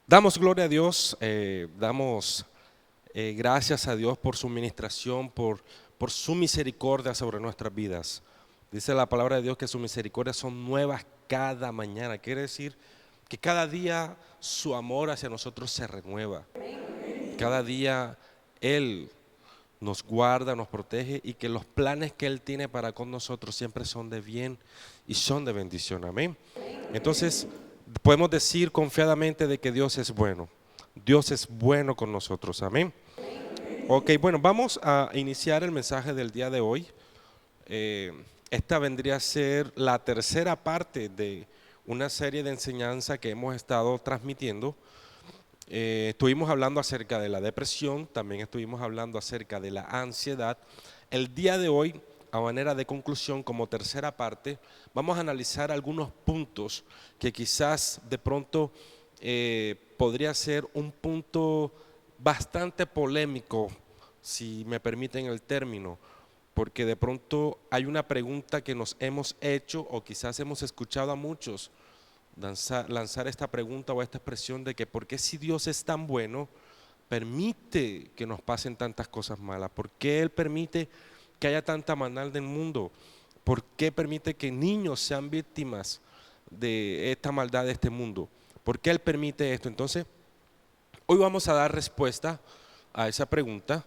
Damos gloria a Dios, damos gracias a Dios por su ministración, por su misericordia sobre nuestras vidas. Dice la palabra de Dios que sus misericordias son nuevas cada mañana. Quiere decir que cada día su amor hacia nosotros se renueva. Cada día Él nos guarda, nos protege y que los planes que Él tiene para con nosotros siempre son de bien y son de bendición. Amén. Entonces, podemos decir confiadamente de que Dios es bueno. Dios es bueno con nosotros. Amén. Ok, bueno, vamos a iniciar el mensaje del día de hoy. Esta vendría a ser la tercera parte de una serie de enseñanza que hemos estado transmitiendo. Estuvimos hablando acerca de la depresión, también estuvimos hablando acerca de la ansiedad. El día de hoy, a manera de conclusión, como tercera parte, vamos a analizar algunos puntos que quizás de pronto podría ser un punto bastante polémico, si me permiten el término, porque de pronto hay una pregunta que nos hemos hecho o quizás hemos escuchado a muchos lanzar esta pregunta o esta expresión de que ¿por qué si Dios es tan bueno permite que nos pasen tantas cosas malas? ¿Por qué Él permite que haya tanta maldad en el mundo? ¿Por qué permite que niños sean víctimas de esta maldad de este mundo? ¿Por qué Él permite esto? Entonces, hoy vamos a dar respuesta a esa pregunta.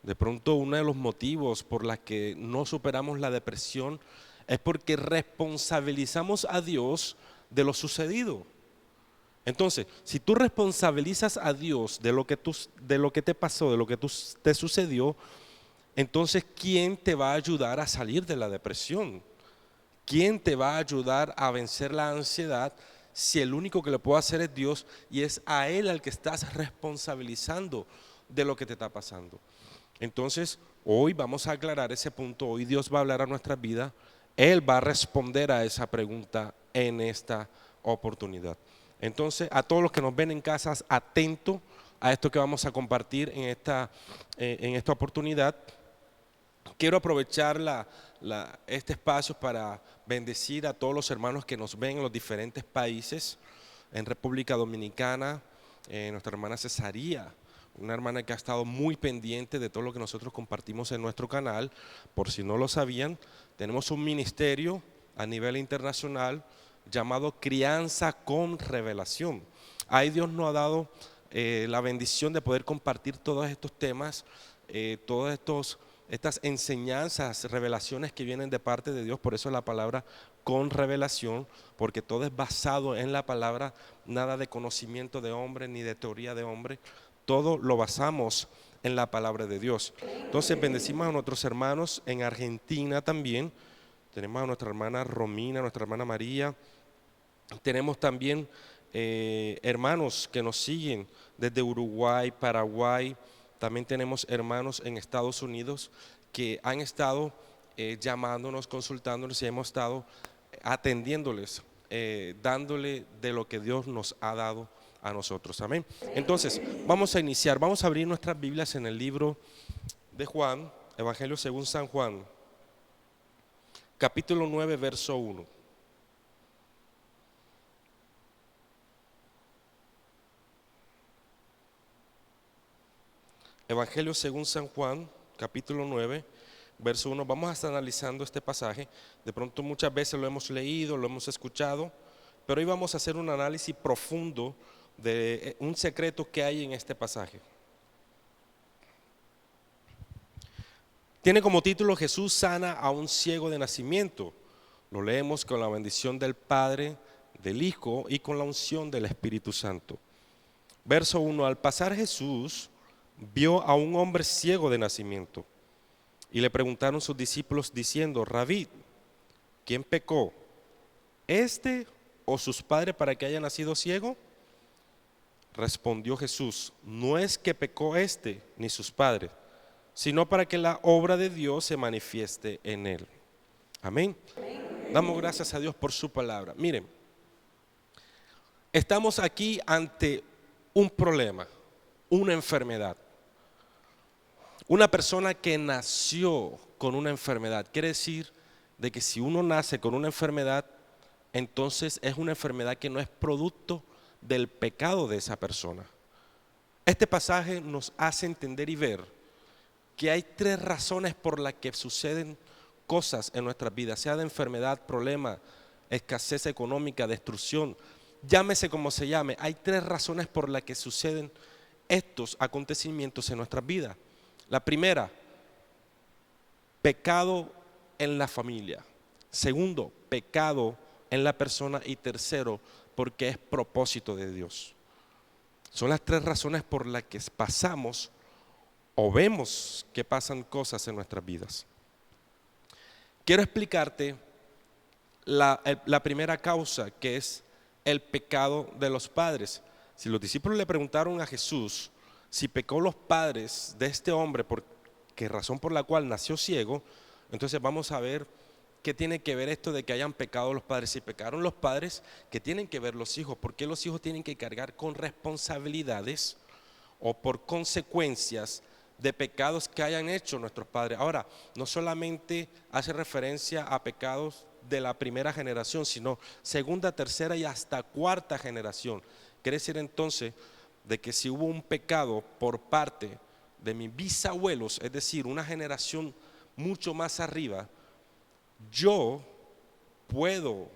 De pronto uno de los motivos por los que no superamos la depresión es porque responsabilizamos a Dios de lo sucedido. Entonces, si tú responsabilizas a Dios de lo que te pasó, de lo que te sucedió, entonces ¿quién te va a ayudar a salir de la depresión? ¿Quién te va a ayudar a vencer la ansiedad si el único que le puede hacer es Dios y es a Él al que estás responsabilizando de lo que te está pasando? Entonces, hoy vamos a aclarar ese punto, hoy Dios va a hablar a nuestras vidas, Él va a responder a esa pregunta en esta oportunidad. Entonces, a todos los que nos ven en casas, atentos a esto que vamos a compartir en esta oportunidad. Quiero aprovechar este espacio para bendecir a todos los hermanos que nos ven en los diferentes países, en República Dominicana, nuestra hermana Cesaría, una hermana que ha estado muy pendiente de todo lo que nosotros compartimos en nuestro canal. Por si no lo sabían, tenemos un ministerio a nivel internacional llamado Crianza con Revelación. Ahí Dios nos ha dado la bendición de poder compartir todos estos temas, estas enseñanzas, revelaciones que vienen de parte de Dios. Por eso la palabra con revelación, porque todo es basado en la palabra, nada de conocimiento de hombre ni de teoría de hombre, todo lo basamos en la palabra de Dios. Entonces bendecimos a nuestros hermanos en Argentina también. Tenemos a nuestra hermana Romina, a nuestra hermana María. Tenemos también hermanos que nos siguen desde Uruguay, Paraguay. También tenemos hermanos en Estados Unidos que han estado llamándonos, consultándonos y hemos estado atendiéndoles, dándole de lo que Dios nos ha dado a nosotros. Amén. Entonces, vamos a iniciar, vamos a abrir nuestras Biblias en el libro de Juan, Evangelio según San Juan, capítulo 9, verso 1. Evangelio según San Juan, capítulo 9, verso 1. Vamos a estar analizando este pasaje. De pronto muchas veces lo hemos leído, lo hemos escuchado, pero hoy vamos a hacer un análisis profundo de un secreto que hay en este pasaje. Tiene como título Jesús sana a un ciego de nacimiento. Lo leemos con la bendición del Padre, del Hijo y con la unción del Espíritu Santo. Verso 1. Al pasar Jesús vio a un hombre ciego de nacimiento y le preguntaron sus discípulos diciendo: Rabí, ¿quién pecó, este o sus padres, para que haya nacido ciego? Respondió Jesús: no es que pecó este ni sus padres, sino para que la obra de Dios se manifieste en él. Amén. Damos gracias a Dios por su palabra. Miren, estamos aquí ante un problema, una enfermedad. Una persona que nació con una enfermedad, quiere decir de que si uno nace con una enfermedad, entonces es una enfermedad que no es producto del pecado de esa persona. Este pasaje nos hace entender y ver que hay tres razones por las que suceden cosas en nuestras vidas, sea de enfermedad, problema, escasez económica, destrucción, llámese como se llame. Hay tres razones por las que suceden estos acontecimientos en nuestras vidas. La primera, pecado en la familia. Segundo, pecado en la persona. Y tercero, porque es propósito de Dios. Son las tres razones por las que pasamos o vemos que pasan cosas en nuestras vidas. Quiero explicarte la primera causa, que es el pecado de los padres. Si los discípulos le preguntaron a Jesús si pecó los padres de este hombre, por qué razón por la cual nació ciego, entonces vamos a ver qué tiene que ver esto de que hayan pecado los padres. Si pecaron los padres, ¿qué tienen que ver los hijos? ¿Por qué los hijos tienen que cargar con responsabilidades o por consecuencias de pecados que hayan hecho nuestros padres? Ahora, no solamente hace referencia a pecados de la primera generación, sino segunda, tercera y hasta cuarta generación. Quiere decir entonces de que si hubo un pecado por parte de mis bisabuelos, es decir, una generación mucho más arriba, yo puedo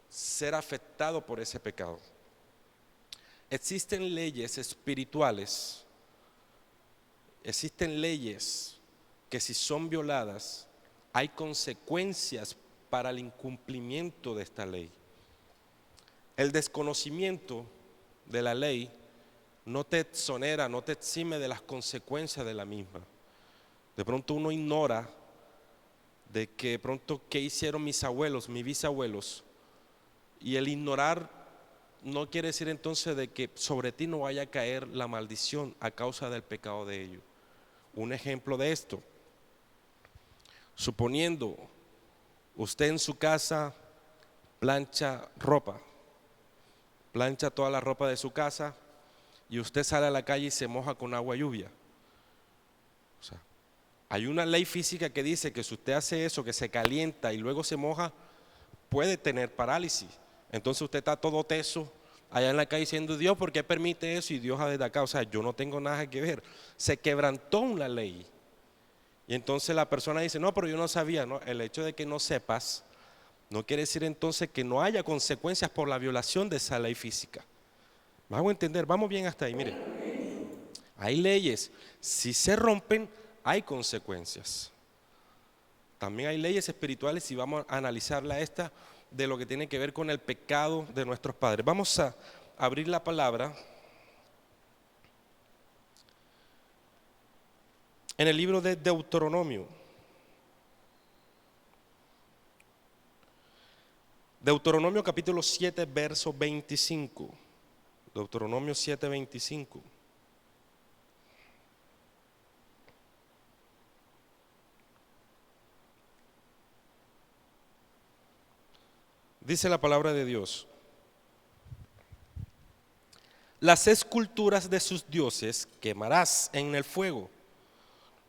ser afectado por ese pecado. Existen leyes espirituales, existen leyes que si son violadas, hay consecuencias para el incumplimiento de esta ley. El desconocimiento de la ley no te exonera, no te exime de las consecuencias de la misma. De pronto uno ignora de que de pronto qué hicieron mis abuelos, mis bisabuelos, y el ignorar no quiere decir entonces de que sobre ti no vaya a caer la maldición a causa del pecado de ellos. Un ejemplo de esto, suponiendo usted en su casa plancha ropa, plancha toda la ropa de su casa y usted sale a la calle y se moja con agua lluvia. O sea, hay una ley física que dice que si usted hace eso, que se calienta y luego se moja, puede tener parálisis. Entonces usted está todo teso allá en la calle diciendo, Dios, ¿por qué permite eso? Y Dios desde acá, o sea, yo no tengo nada que ver. Se quebrantó una ley. Y entonces la persona dice, no, pero yo no sabía. No, el hecho de que no sepas no quiere decir entonces que no haya consecuencias por la violación de esa ley física. ¿Me hago entender? Vamos bien hasta ahí, mire. Hay leyes, si se rompen, hay consecuencias. También hay leyes espirituales, y vamos a analizarla esta, de lo que tiene que ver con el pecado de nuestros padres. Vamos a abrir la palabra en el libro de Deuteronomio. Deuteronomio capítulo 7, verso 25. Deuteronomio 7, 25. Dice la palabra de Dios: las esculturas de sus dioses quemarás en el fuego.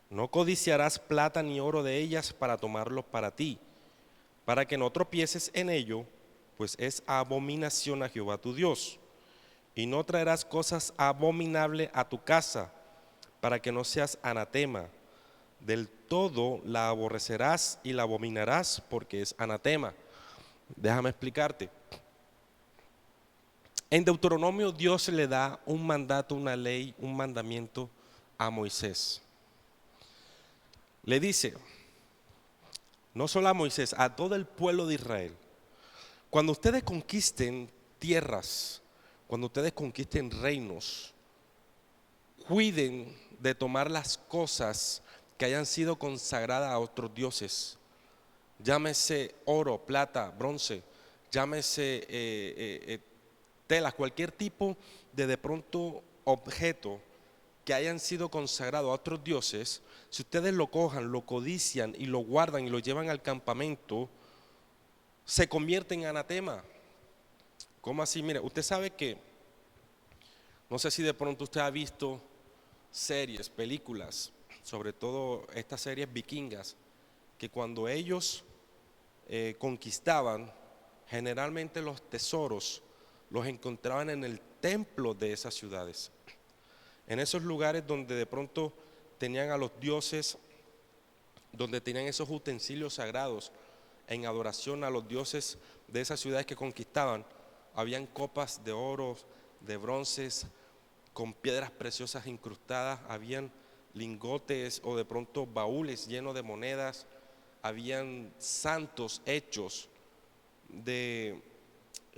No codiciarás plata ni oro de ellas para tomarlos para ti, para que no tropieces en ello, pues es abominación a Jehová tu Dios. Y no traerás cosas abominables a tu casa, para que no seas anatema. Del todo la aborrecerás y la abominarás, porque es anatema. Déjame explicarte. En Deuteronomio Dios le da un mandato, una ley, un mandamiento a Moisés. Le dice, no solo a Moisés, a todo el pueblo de Israel: cuando ustedes conquisten tierras, cuando ustedes conquisten reinos, cuiden de tomar las cosas que hayan sido consagradas a otros dioses. Llámese oro, plata, bronce, llámese telas, cualquier tipo de pronto objeto que hayan sido consagrados a otros dioses. Si ustedes lo cojan, lo codician y lo guardan y lo llevan al campamento, se convierte en anatema. ¿Cómo así? Mire, usted sabe que, no sé si de pronto usted ha visto series, películas, sobre todo estas series vikingas, que cuando ellos conquistaban, generalmente los tesoros los encontraban en el templo de esas ciudades. En esos lugares donde de pronto tenían a los dioses, donde tenían esos utensilios sagrados en adoración a los dioses de esas ciudades que conquistaban, habían copas de oro, de bronces, con piedras preciosas incrustadas, habían lingotes o de pronto baúles llenos de monedas, habían santos hechos de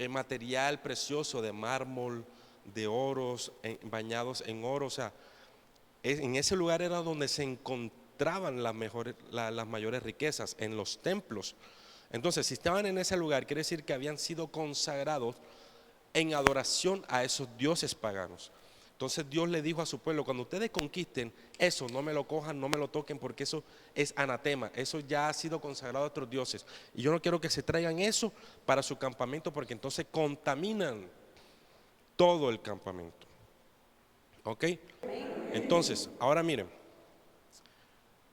material precioso, de mármol, de oros, bañados en oro. O sea, en ese lugar era donde se encontraban las mayores riquezas, en los templos. Entonces, si estaban en ese lugar, quiere decir que habían sido consagrados en adoración a esos dioses paganos. Entonces Dios le dijo a su pueblo: cuando ustedes conquisten eso, no me lo cojan, no me lo toquen, porque eso es anatema, eso ya ha sido consagrado a otros dioses, y yo no quiero que se traigan eso para su campamento, porque entonces contaminan todo el campamento. ¿Ok? Entonces, ahora miren,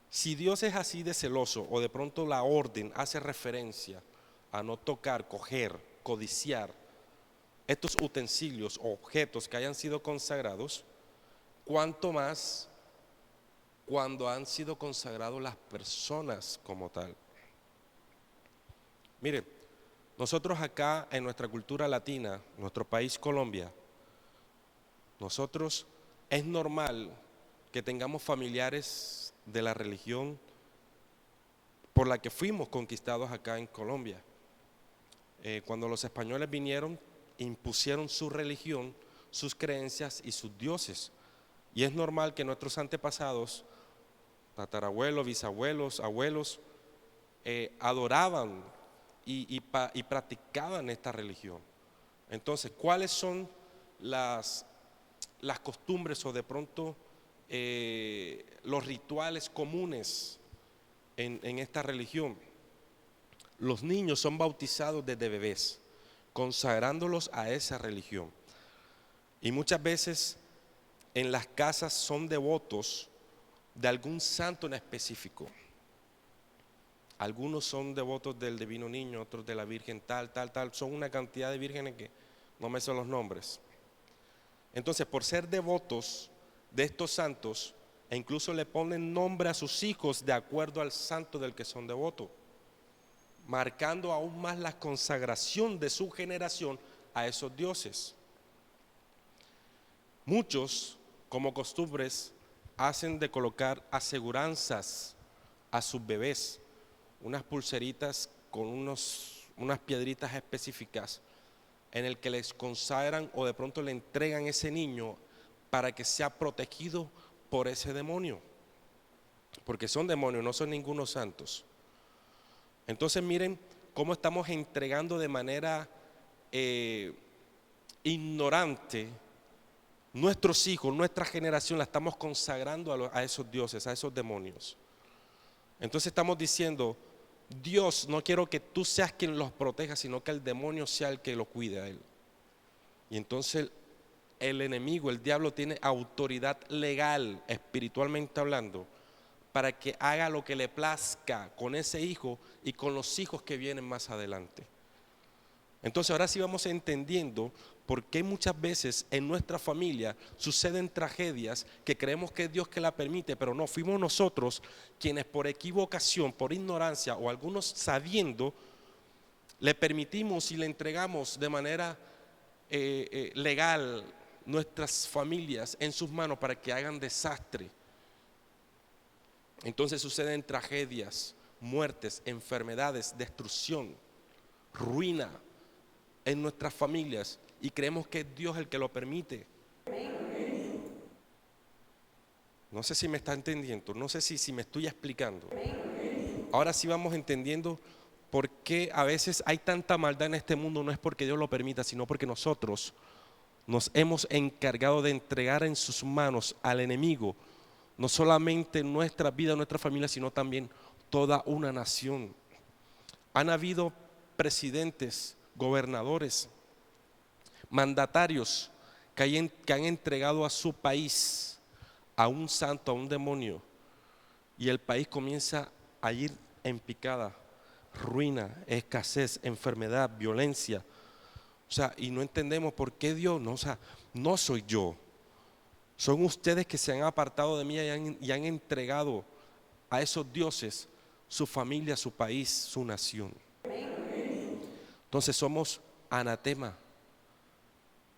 si Dios es así de celoso, o de pronto la orden hace referencia a no tocar, coger, codiciar estos utensilios o objetos que hayan sido consagrados, cuánto más cuando han sido consagrados las personas como tal. Mire, nosotros acá en nuestra cultura latina, nuestro país Colombia, nosotros es normal que tengamos familiares de la religión por la que fuimos conquistados acá en Colombia. Cuando los españoles vinieron, impusieron su religión, sus creencias y sus dioses. Y es normal que nuestros antepasados, tatarabuelos, bisabuelos, abuelos, adoraban y practicaban esta religión. Entonces, ¿cuáles son las costumbres o de pronto los rituales comunes en esta religión? Los niños son bautizados desde bebés, consagrándolos a esa religión. Y muchas veces en las casas son devotos de algún santo en específico. Algunos son devotos del Divino Niño, otros de la Virgen tal. Son una cantidad de vírgenes que no me sé los nombres. Entonces, por ser devotos de estos santos, e incluso le ponen nombre a sus hijos de acuerdo al santo del que son devotos, marcando aún más la consagración de su generación a esos dioses. Muchos, como costumbres, hacen de colocar aseguranzas a sus bebés, unas pulseritas con unas piedritas específicas en el que les consagran o de pronto le entregan ese niño para que sea protegido por ese demonio, porque son demonios, no son ningunos santos. Entonces miren cómo estamos entregando de manera ignorante nuestros hijos, nuestra generación, la estamos consagrando a esos dioses, a esos demonios. Entonces estamos diciendo: Dios, no quiero que tú seas quien los proteja, sino que el demonio sea el que lo cuide a él. Y entonces el enemigo, el diablo, tiene autoridad legal, espiritualmente hablando, para que haga lo que le plazca con ese hijo y con los hijos que vienen más adelante. Entonces ahora sí vamos entendiendo por qué muchas veces en nuestra familia suceden tragedias que creemos que es Dios que la permite, pero no, fuimos nosotros quienes por equivocación, por ignorancia o algunos sabiendo, le permitimos y le entregamos de manera legal nuestras familias en sus manos para que hagan desastre. Entonces suceden tragedias, muertes, enfermedades, destrucción, ruina en nuestras familias, y creemos que es Dios el que lo permite. No sé si me está entendiendo, no sé si me estoy explicando. Ahora sí vamos entendiendo por qué a veces hay tanta maldad en este mundo. No es porque Dios lo permita, sino porque nosotros nos hemos encargado de entregar en sus manos al enemigo no solamente nuestra vida, nuestra familia, sino también toda una nación. Han habido presidentes, gobernadores, mandatarios que han entregado a su país a un santo, a un demonio, y el país comienza a ir en picada, ruina, escasez, enfermedad, violencia. O sea, y no entendemos por qué Dios, no, o sea, no soy yo. Son ustedes que se han apartado de mí y han entregado a esos dioses su familia, su país, su nación. Entonces somos anatema.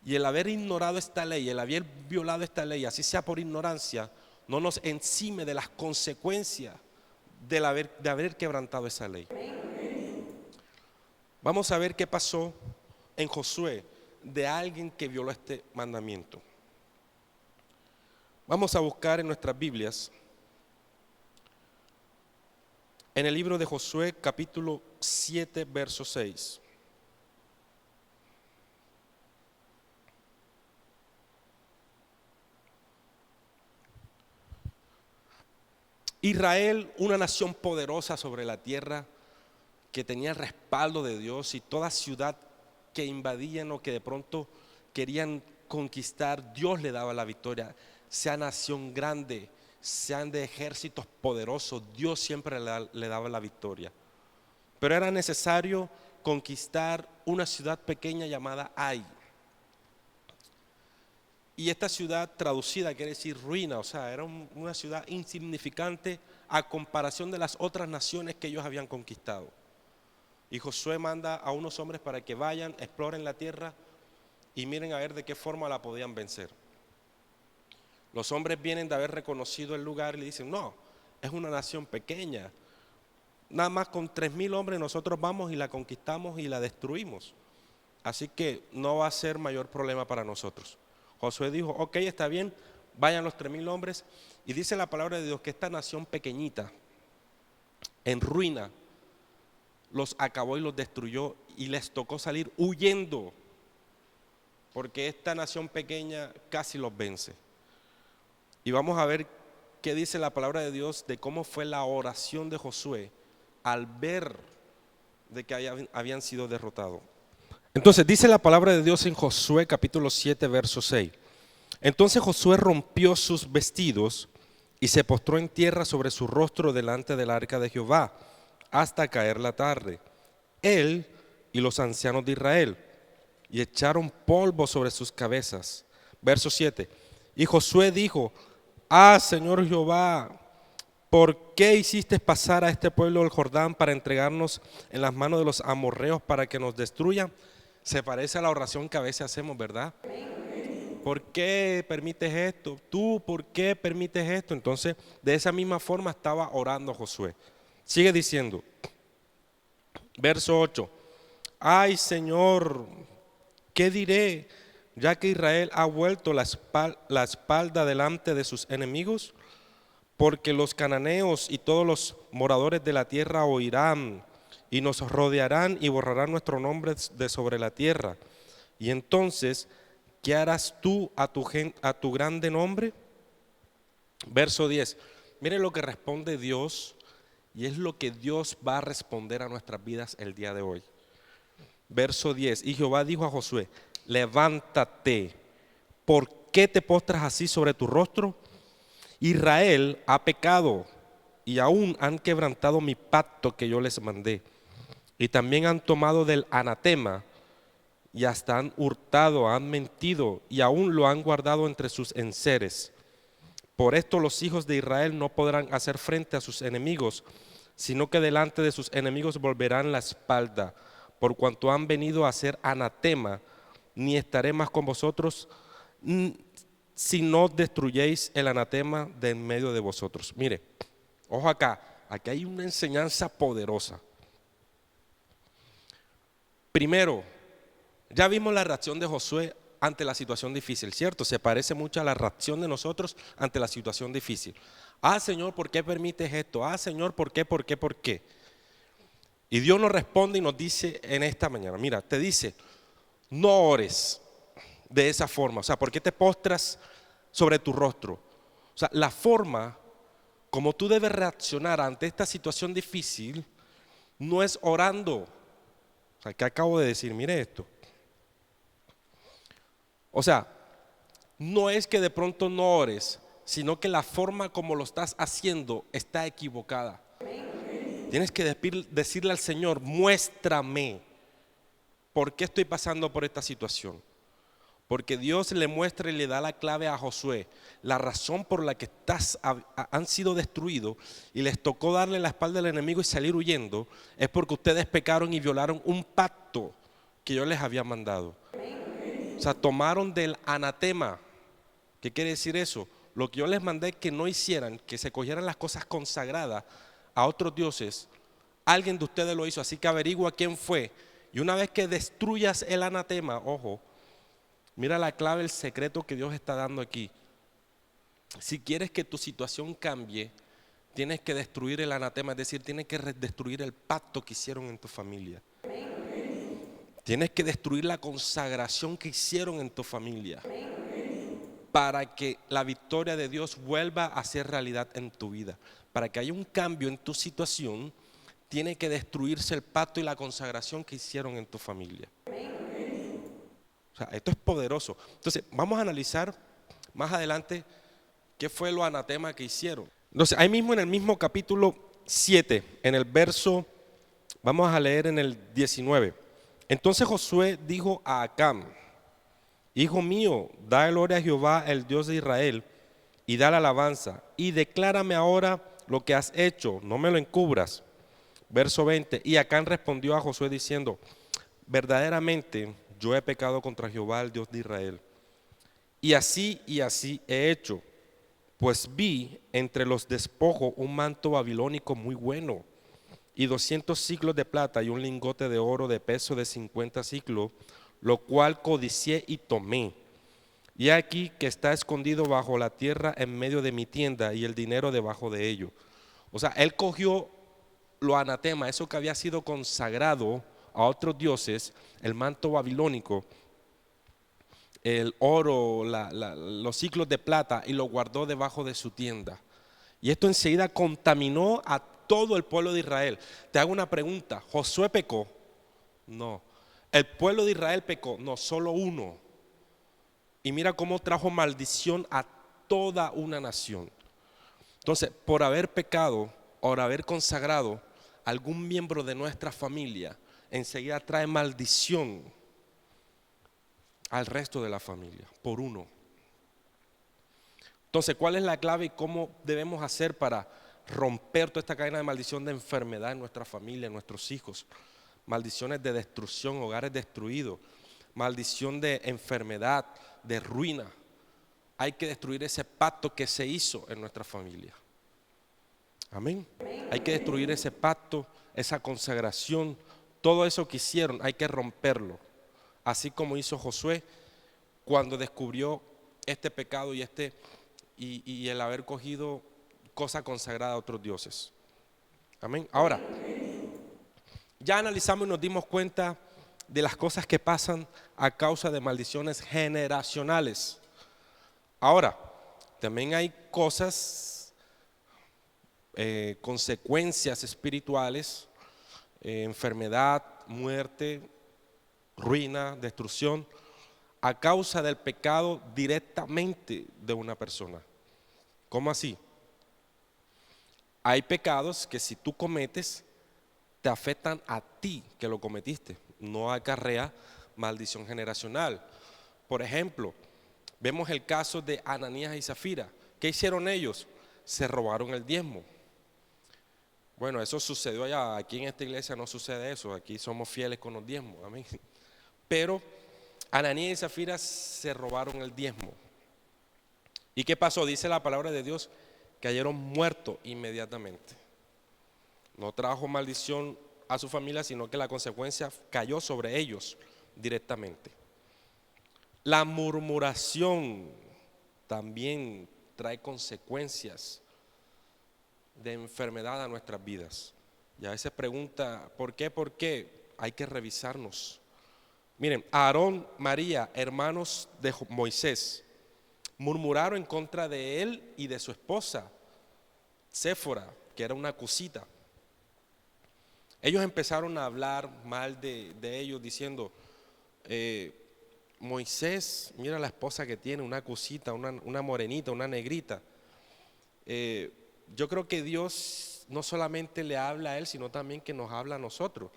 Y el haber ignorado esta ley, el haber violado esta ley, así sea por ignorancia, no nos encime de las consecuencias de haber quebrantado esa ley. Vamos a ver qué pasó en Josué de alguien que violó este mandamiento. Vamos a buscar en nuestras Biblias, en el libro de Josué capítulo 7, verso 6. Israel, una nación poderosa sobre la tierra, que tenía el respaldo de Dios, y toda ciudad que invadían o que de pronto querían conquistar, Dios le daba la victoria. Sea nación grande, sean de ejércitos poderosos, Dios siempre le daba la victoria. Pero era necesario conquistar una ciudad pequeña llamada Ai. Y esta ciudad traducida quiere decir ruina, o sea, era una ciudad insignificante a comparación de las otras naciones que ellos habían conquistado. Y Josué manda a unos hombres para que vayan, exploren la tierra y miren a ver de qué forma la podían vencer. Los hombres vienen de haber reconocido el lugar y le dicen, no, es una nación pequeña. Nada más con 3,000 hombres nosotros vamos y la conquistamos y la destruimos. Así que no va a ser mayor problema para nosotros. Josué dijo, ok, está bien, vayan los 3,000 hombres. Y dice la palabra de Dios que esta nación pequeñita, en ruina, los acabó y los destruyó y les tocó salir huyendo, porque esta nación pequeña casi los vence. Y vamos a ver qué dice la palabra de Dios de cómo fue la oración de Josué al ver de que habían sido derrotados. Entonces dice la palabra de Dios en Josué capítulo 7, verso 6. Entonces Josué rompió sus vestidos y se postró en tierra sobre su rostro delante del arca de Jehová hasta caer la tarde, él y los ancianos de Israel, y echaron polvo sobre sus cabezas. Verso 7. Y Josué dijo, Señor Jehová, ¿por qué hiciste pasar a este pueblo del Jordán para entregarnos en las manos de los amorreos para que nos destruyan? Se parece a la oración que a veces hacemos, ¿verdad? ¿Por qué permites esto? ¿Tú por qué permites esto? Entonces, de esa misma forma estaba orando Josué. Sigue diciendo, verso 8. Ay, Señor, ¿qué diré? Ya que Israel ha vuelto la espalda delante de sus enemigos, porque los cananeos y todos los moradores de la tierra oirán y nos rodearán y borrarán nuestro nombre de sobre la tierra. Y entonces, ¿qué harás tú a tu grande nombre? Verso 10. Miren lo que responde Dios, y es lo que Dios va a responder a nuestras vidas el día de hoy. Verso 10. Y Jehová dijo a Josué, levántate, ¿por qué te postras así sobre tu rostro? Israel ha pecado y aún han quebrantado mi pacto que yo les mandé. Y también han tomado del anatema y hasta han hurtado, han mentido y aún lo han guardado entre sus enseres. Por esto los hijos de Israel no podrán hacer frente a sus enemigos, sino que delante de sus enemigos volverán la espalda, por cuanto han venido a ser anatema, ni estaré más con vosotros, si no destruyéis el anatema de en medio de vosotros. Mire, ojo acá, aquí hay una enseñanza poderosa. Primero, ya vimos la reacción de Josué ante la situación difícil, ¿cierto? Se parece mucho a la reacción de nosotros ante la situación difícil. Señor, ¿por qué permites esto? Señor, ¿por qué? Y Dios nos responde y nos dice en esta mañana, mira, te dice, no ores de esa forma. O sea, ¿por qué te postras sobre tu rostro? O sea, la forma como tú debes reaccionar ante esta situación difícil no es orando. O sea, ¿qué acabo de decir? Mire esto. O sea, no es que de pronto no ores, sino que la forma como lo estás haciendo está equivocada. Tienes que decirle al Señor, muéstrame ¿por qué estoy pasando por esta situación? Porque Dios le muestra y le da la clave a Josué, la razón por la que han sido destruidos y les tocó darle la espalda al enemigo y salir huyendo, es porque ustedes pecaron y violaron un pacto que yo les había mandado. O sea, tomaron del anatema. ¿Qué quiere decir eso? Lo que yo les mandé que no hicieran, que se cogieran las cosas consagradas a otros dioses, alguien de ustedes lo hizo, así que averigua quién fue. Y una vez que destruyas el anatema, ojo, mira la clave, el secreto que Dios está dando aquí. Si quieres que tu situación cambie, tienes que destruir el anatema, es decir, tienes que destruir el pacto que hicieron en tu familia. Tienes que destruir la consagración que hicieron en tu familia para que la victoria de Dios vuelva a ser realidad en tu vida. Para que haya un cambio en tu situación, tiene que destruirse el pacto y la consagración que hicieron en tu familia. O sea, esto es poderoso. Entonces, vamos a analizar más adelante qué fue lo anatema que hicieron. Entonces, ahí mismo en el mismo capítulo 7, en el verso, vamos a leer en el 19. Entonces Josué dijo a Acán: hijo mío, da gloria a Jehová, el Dios de Israel, y da la alabanza, y declárame ahora lo que has hecho, no me lo encubras. Verso 20, y Acán respondió a Josué diciendo: verdaderamente yo he pecado contra Jehová, el Dios de Israel, y así he hecho, pues vi entre los despojos un manto babilónico muy bueno, y 200 siclos de plata, y un lingote de oro de peso de 50 siclos, lo cual codicié y tomé. Y aquí que está escondido bajo la tierra en medio de mi tienda, y el dinero debajo de ello. O sea, él cogió lo anatema, eso que había sido consagrado a otros dioses, el manto babilónico, el oro, los ciclos de plata, y lo guardó debajo de su tienda. Y esto enseguida contaminó a todo el pueblo de Israel. Te hago una pregunta: ¿Josué pecó? No. ¿El pueblo de Israel pecó? No, solo uno. Y mira cómo trajo maldición a toda una nación. Entonces, por haber pecado, por haber consagrado algún miembro de nuestra familia, enseguida trae maldición al resto de la familia, por uno. Entonces, ¿cuál es la clave y cómo debemos hacer para romper toda esta cadena de maldición de enfermedad en nuestra familia, en nuestros hijos? Maldiciones de destrucción, hogares destruidos, maldición de enfermedad, de ruina. Hay que destruir ese pacto que se hizo en nuestra familia. Amén. Hay que destruir ese pacto, esa consagración, todo eso que hicieron, hay que romperlo. Así como hizo Josué cuando descubrió este pecado y el haber cogido cosa consagrada a otros dioses. Amén. Ahora, ya analizamos y nos dimos cuenta de las cosas que pasan a causa de maldiciones generacionales. Ahora, también hay cosas, consecuencias espirituales, enfermedad, muerte, ruina, destrucción, a causa del pecado directamente de una persona. ¿Cómo así? Hay pecados que si tú cometes, te afectan a ti que lo cometiste, no acarrea maldición generacional. Por ejemplo, vemos el caso de Ananías y Zafira. ¿Qué hicieron ellos? Se robaron el diezmo. Bueno, eso sucedió allá, aquí en esta iglesia no sucede eso, aquí somos fieles con los diezmos, amén. Pero Ananías y Zafira se robaron el diezmo. ¿Y qué pasó? Dice la palabra de Dios, cayeron muertos inmediatamente. No trajo maldición a su familia, sino que la consecuencia cayó sobre ellos directamente. La murmuración también trae consecuencias de enfermedad a nuestras vidas. Y a veces pregunta, ¿por qué? ¿Por qué? Hay que revisarnos. Miren, Aarón, María, hermanos de Moisés, murmuraron en contra de él y de su esposa, Séfora, que era una cusita. Ellos empezaron a hablar mal de ellos diciendo, Moisés, mira la esposa que tiene, una cosita, una morenita, una negrita. Yo creo que Dios no solamente le habla a él, sino también que nos habla a nosotros.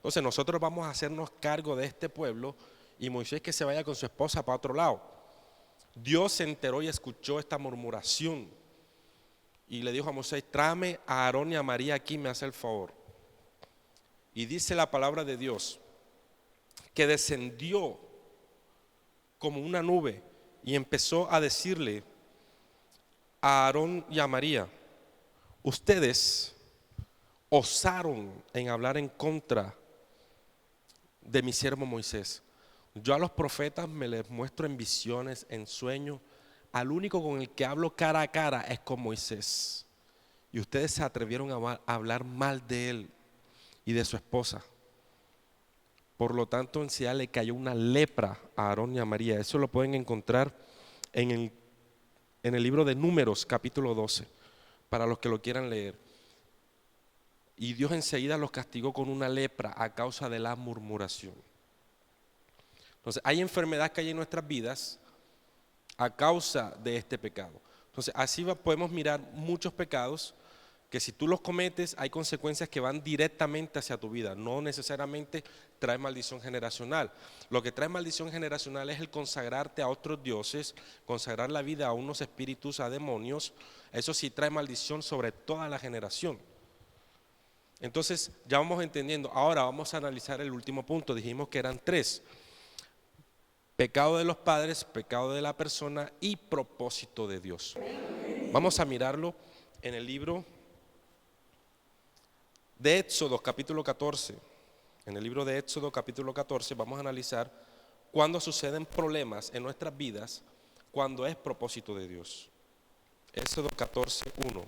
Entonces nosotros vamos a hacernos cargo de este pueblo y Moisés que se vaya con su esposa para otro lado. Dios se enteró y escuchó esta murmuración y le dijo a Moisés, tráeme a Aarón y a María aquí, me hace el favor. Y dice la palabra de Dios que descendió como una nube y empezó a decirle a Aarón y a María, ustedes osaron en hablar en contra de mi siervo Moisés. Yo a los profetas me les muestro en visiones, en sueños. Al único con el que hablo cara a cara es con Moisés. Y ustedes se atrevieron a hablar mal de él y de su esposa. Por lo tanto, en Ciudad le cayó una lepra a Aarón y a María. Eso lo pueden encontrar en el libro de Números, capítulo 12, para los que lo quieran leer. Y Dios enseguida los castigó con una lepra a causa de la murmuración. Entonces, hay enfermedades que hay en nuestras vidas a causa de este pecado. Entonces, así podemos mirar muchos pecados que si tú los cometes hay consecuencias que van directamente hacia tu vida, no necesariamente trae maldición generacional. Lo que trae maldición generacional es el consagrarte a otros dioses, consagrar la vida a unos espíritus, a demonios. Eso sí trae maldición sobre toda la generación. Entonces ya vamos entendiendo. Ahora vamos a analizar el último punto. Dijimos que eran 3: pecado de los padres, pecado de la persona y propósito de Dios. Vamos a mirarlo en el libro de Éxodo capítulo 14. En el libro de Éxodo capítulo 14 vamos a analizar cuándo suceden problemas en nuestras vidas, cuando es propósito de Dios. Éxodo 14:1.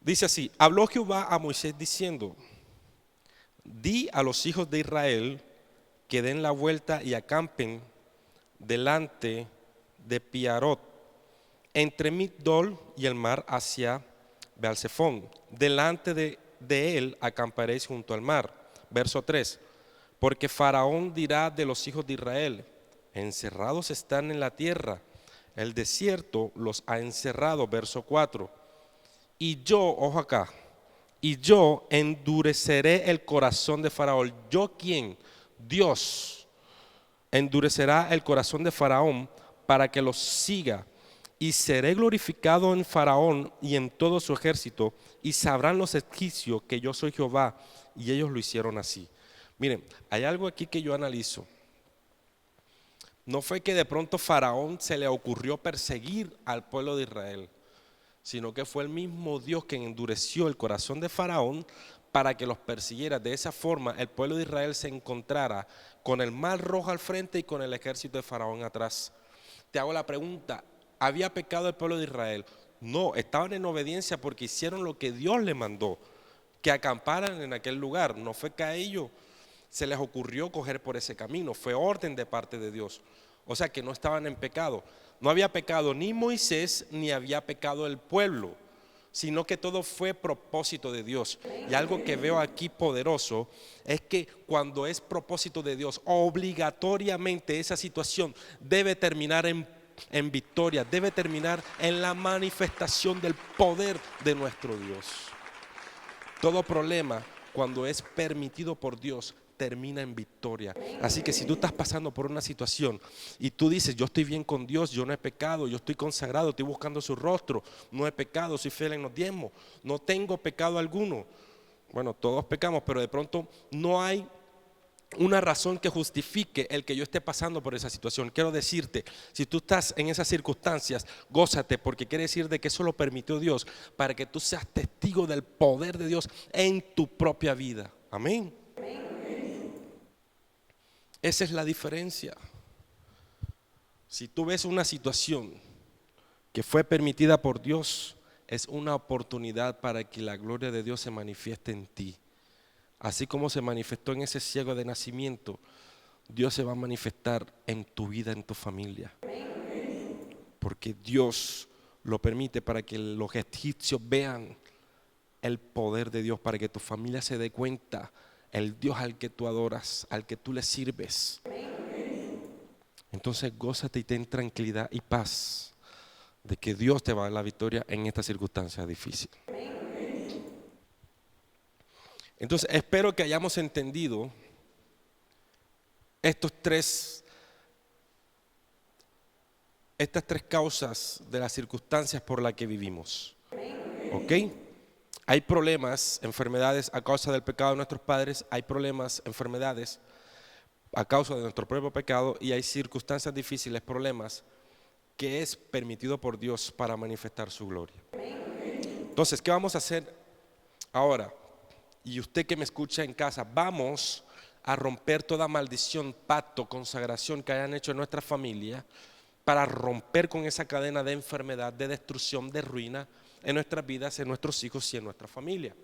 Dice así: habló Jehová a Moisés diciendo, di a los hijos de Israel que den la vuelta y acampen delante de Piarot, entre Migdol y el mar hacia Bealzefón. Delante de él acamparéis junto al mar. Verso 3. Porque Faraón dirá de los hijos de Israel, encerrados están en la tierra, el desierto los ha encerrado. Verso 4. Y yo, ojo acá, y yo endureceré el corazón de Faraón. ¿Yo quién? Dios endurecerá el corazón de Faraón para que los siga. Y seré glorificado en Faraón y en todo su ejército, y sabrán los egipcios que yo soy Jehová. Y ellos lo hicieron así. Miren, hay algo aquí que yo analizo. No fue que de pronto Faraón se le ocurrió perseguir al pueblo de Israel, sino que fue el mismo Dios quien endureció el corazón de Faraón para que los persiguiera. De esa forma el pueblo de Israel se encontrara con el mar Rojo al frente y con el ejército de Faraón atrás. Te hago la pregunta, ¿había pecado el pueblo de Israel? No, estaban en obediencia porque hicieron lo que Dios les mandó, que acamparan en aquel lugar. No fue que a ellos se les ocurrió coger por ese camino, fue orden de parte de Dios. O sea que no estaban en pecado. No había pecado ni Moisés ni había pecado el pueblo, sino que todo fue propósito de Dios. Y algo que veo aquí poderoso es que cuando es propósito de Dios, obligatoriamente esa situación debe terminar en victoria, debe terminar en la manifestación del poder de nuestro Dios. Todo problema, cuando es permitido por Dios, termina en victoria. Así que si tú estás pasando por una situación y tú dices, yo estoy bien con Dios, yo no he pecado, yo estoy consagrado, estoy buscando su rostro, no he pecado, soy fiel en los diezmos, no tengo pecado alguno. Bueno, todos pecamos, pero de pronto no hay una razón que justifique el que yo esté pasando por esa situación. Quiero decirte, si tú estás en esas circunstancias, gózate, porque quiere decir de que eso lo permitió Dios para que tú seas testigo del poder de Dios en tu propia vida. Amén. Esa es la diferencia. Si tú ves una situación que fue permitida por Dios, es una oportunidad para que la gloria de Dios se manifieste en ti. Así como se manifestó en ese ciego de nacimiento, Dios se va a manifestar en tu vida, en tu familia. Porque Dios lo permite para que los egipcios vean el poder de Dios, para que tu familia se dé cuenta el Dios al que tú adoras, al que tú le sirves. Entonces gózate y ten tranquilidad y paz de que Dios te va a dar la victoria en esta circunstancia difícil. Entonces, espero que hayamos entendido estas tres causas de las circunstancias por las que vivimos. ¿Ok? Hay problemas, enfermedades a causa del pecado de nuestros padres, hay problemas, enfermedades a causa de nuestro propio pecado, y hay circunstancias difíciles, problemas que es permitido por Dios para manifestar su gloria. Entonces, ¿qué vamos a hacer ahora? Y usted que me escucha en casa, vamos a romper toda maldición, pacto, consagración que hayan hecho en nuestra familia, para romper con esa cadena de enfermedad, de destrucción, de ruina en nuestras vidas, en nuestros hijos y en nuestra familia.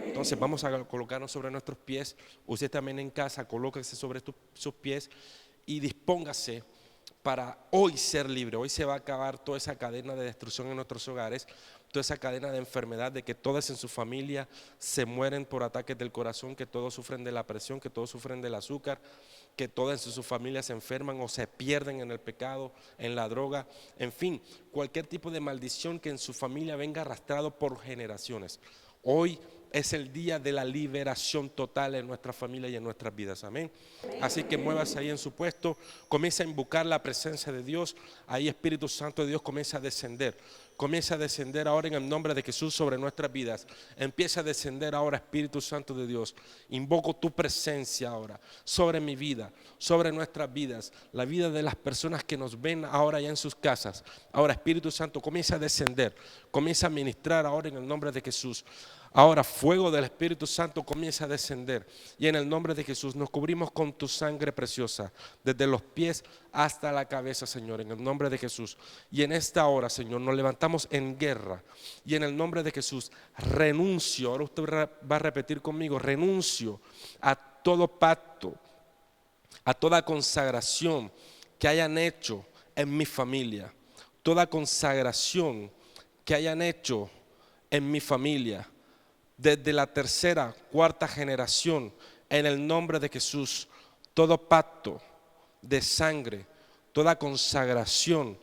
Entonces vamos a colocarnos sobre nuestros pies. Usted también en casa, colóquese sobre sus pies y dispóngase para hoy ser libre. Hoy se va a acabar toda esa cadena de destrucción en nuestros hogares, toda esa cadena de enfermedad, de que todas en su familia se mueren por ataques del corazón, que todos sufren de la presión, que todos sufren del azúcar, que todas en su familia se enferman o se pierden en el pecado, en la droga, en fin, cualquier tipo de maldición que en su familia venga arrastrado por generaciones. Hoy es el día de la liberación total en nuestra familia y en nuestras vidas, amén. Así que muévase ahí en su puesto, comienza a invocar la presencia de Dios. Ahí Espíritu Santo de Dios comienza a descender. Comienza a descender ahora en el nombre de Jesús sobre nuestras vidas. Empieza a descender ahora, Espíritu Santo de Dios. Invoco tu presencia ahora sobre mi vida, sobre nuestras vidas, la vida de las personas que nos ven ahora ya en sus casas. Ahora Espíritu Santo comienza a descender, comienza a ministrar ahora en el nombre de Jesús. Ahora fuego del Espíritu Santo comienza a descender y en el nombre de Jesús nos cubrimos con tu sangre preciosa desde los pies hasta la cabeza, Señor, en el nombre de Jesús. Y en esta hora, Señor, nos levantamos en guerra y en el nombre de Jesús renuncio, ahora usted va a repetir conmigo, renuncio a todo pacto, a toda consagración que hayan hecho en mi familia, toda consagración que hayan hecho en mi familia, desde la tercera, cuarta generación, en el nombre de Jesús, todo pacto de sangre, toda consagración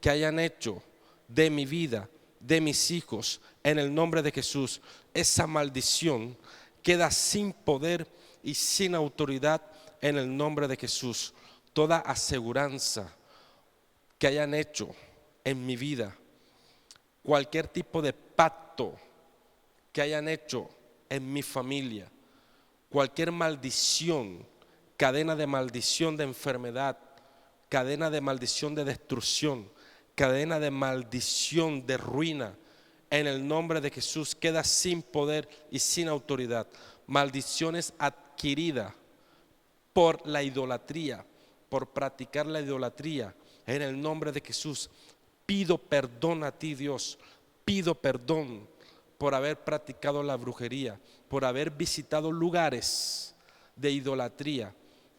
que hayan hecho de mi vida, de mis hijos, en el nombre de Jesús, esa maldición queda sin poder y sin autoridad en el nombre de Jesús. Toda aseguranza que hayan hecho en mi vida, cualquier tipo de pacto que hayan hecho en mi familia, cualquier maldición, cadena de maldición de enfermedad, cadena de maldición de destrucción, cadena de maldición de ruina, en el nombre de Jesús queda sin poder y sin autoridad. Maldiciones adquiridas por la idolatría, por practicar la idolatría, en el nombre de Jesús pido perdón a ti, Dios, pido perdón por haber practicado la brujería, por haber visitado lugares de idolatría,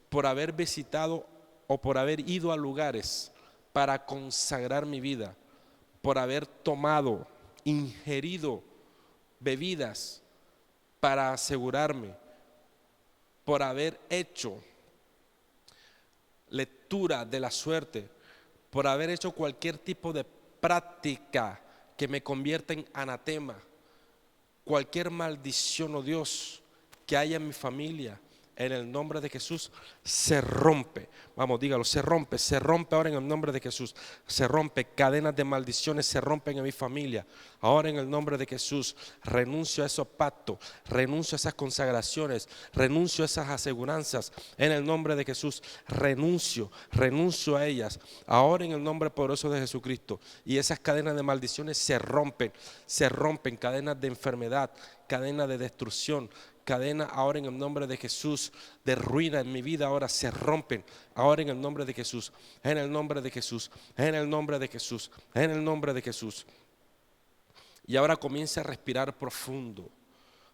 por haber visitado o por haber ido a lugares para consagrar mi vida, por haber tomado, ingerido bebidas para asegurarme, por haber hecho lectura de la suerte, por haber hecho cualquier tipo de práctica que me convierta en anatema. Cualquier maldición, oh Dios, que haya en mi familia, en el nombre de Jesús, se rompe. Vamos, dígalo, se rompe ahora en el nombre de Jesús. Se rompe, cadenas de maldiciones se rompen en mi familia. Ahora en el nombre de Jesús, renuncio a esos pactos, renuncio a esas consagraciones, renuncio a esas aseguranzas. En el nombre de Jesús, renuncio a ellas. Ahora en el nombre poderoso de Jesucristo. Y esas cadenas de maldiciones se rompen, cadenas de enfermedad, cadenas de destrucción, cadena ahora en el nombre de Jesús de ruina en mi vida ahora se rompen, ahora en el nombre de Jesús, en el nombre de Jesús, en el nombre de Jesús, en el nombre de Jesús. Y ahora comienza a respirar profundo.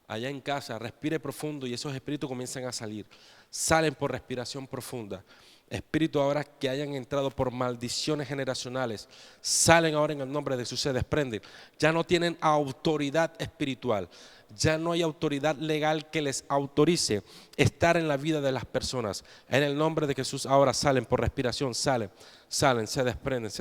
Allá en casa, respire profundo y esos espíritus comienzan a salir. Salen por respiración profunda. Espíritus ahora que hayan entrado por maldiciones generacionales, salen ahora en el nombre de Jesús, se desprenden. Ya no tienen autoridad espiritual. Ya no hay autoridad legal que les autorice estar en la vida de las personas. En el nombre de Jesús ahora salen por respiración, salen, se desprenden,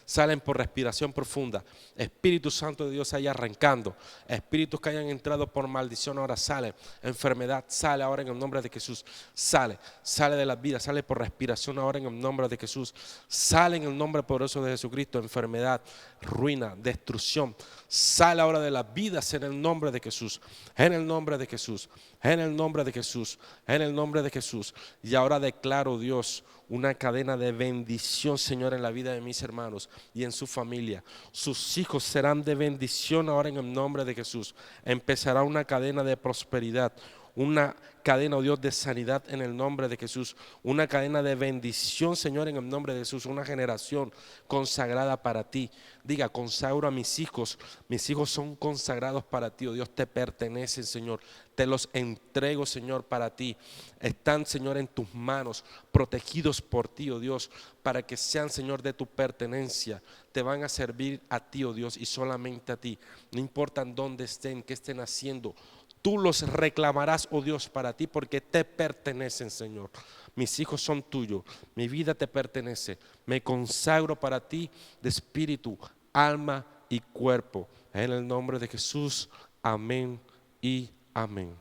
salen por respiración profunda. Espíritu Santo de Dios ahí arrancando. Espíritus que hayan entrado por maldición ahora salen. Enfermedad sale ahora en el nombre de Jesús. Sale de la vida, sale por respiración ahora en el nombre de Jesús. Sale en el nombre poderoso de Jesucristo. Enfermedad, ruina, destrucción. Sale ahora de las vidas en el nombre de Jesús. En el nombre de Jesús. En el nombre de Jesús. En el nombre de Jesús. Y ahora declaro, Dios, una cadena de bendición, Señor, en la vida de mis hermanos y en su familia. Sus hijos serán de bendición ahora en el nombre de Jesús. Empezará una cadena de prosperidad, una cadena, oh Dios, de sanidad en el nombre de Jesús, una cadena de bendición, Señor, en el nombre de Jesús, una generación consagrada para ti. Diga, consagro a mis hijos son consagrados para ti, oh Dios, te pertenecen, Señor, te los entrego, Señor, para ti. Están, Señor, en tus manos, protegidos por ti, oh Dios, para que sean, Señor, de tu pertenencia. Te van a servir a ti, oh Dios, y solamente a ti. No importa dónde estén, qué estén haciendo, tú los reclamarás, oh Dios, para ti, porque te pertenecen, Señor. Mis hijos son tuyos, mi vida te pertenece. Me consagro para ti de espíritu, alma y cuerpo. En el nombre de Jesús, amén y amén.